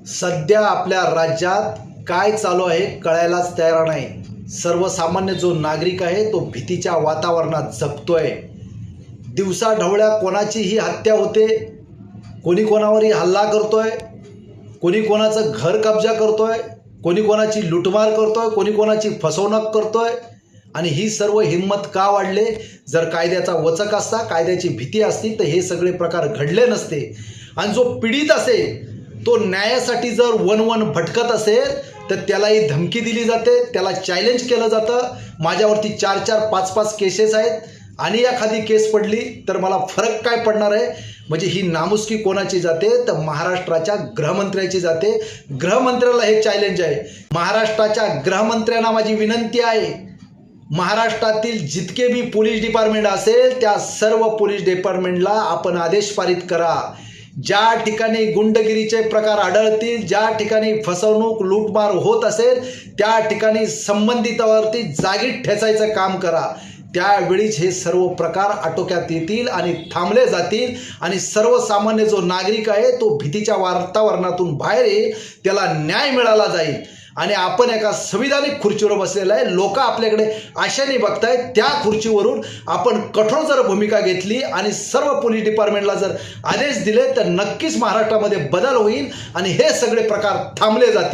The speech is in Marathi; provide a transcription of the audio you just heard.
सध्या आपल्या राज्यात काय चालू आहे कळायलाच तयार नाही। सर्वसामान्य जो नागरिक आहे तो भीतीच्या वातावरणात जगतोय। दिवसाढवळ्या कोणाचीही हत्या होते, कोणी कोणावरही हल्ला करतोय, कोणी कोणाचं घर कब्जा करतोय, कोणी कोणाची लुटमार करतोय, कोणी कोणाची फसवणूक करतोय। आणि ही सर्व हिंमत का वाढले? जर कायद्याचा वचक असता, कायद्याची भीती असती तर हे सगळे प्रकार घडले नसते। आणि जो पीडित असेल तो न्यायासाठी जर वन भटकत असेल तर त्यालाही धमकी दिली जाते, त्याला चॅलेंज केलं जातं। माझ्यावरती 4-4, 5-5 केसेस आहेत आणि एखादी केस पडली तर मला फरक काय पडणार आहे? म्हणजे ही नामुष्की कोणाची जाते? तर महाराष्ट्राच्या गृहमंत्र्याची जाते। गृहमंत्र्याला हे चॅलेंज आहे। महाराष्ट्राच्या गृहमंत्र्यांना माझी विनंती आहे, महाराष्ट्रातील जितके भी पोलीस डिपार्टमेंट असेल त्या सर्व पोलीस डिपार्टमेंटला आपण आदेश पारित करा। ज्या ठिकाणी गुंडगिरीचे प्रकार आढळतील, ज्या ठिकाणी फसवणूक लूटमार होत असेल त्या ठिकाणी संबंधितावरती जागीच ठेचायचं काम करा। त्यावेळीच हे सर्व प्रकार आटोक्यात येतील आणि थांबले जातील आणि सर्वसामान्य जो नागरिक आहे तो भीतीच्या वातावरणातून बाहेर येईल, त्याला न्याय मिळाला जाईल। आणि आपण एका संविधानिक खुर्चीवर बसलेला आहे, लोक आपल्याकडे आशेने बघतायत। त्या खुर्चीवरून आपण कठोर जर भूमिका घेतली आणि सर्व पोलीस डिपार्टमेंटला जर आदेश दिले तर नक्कीच महाराष्ट्रामध्ये बदल होईल आणि हे सगळे प्रकार थांबले जातील।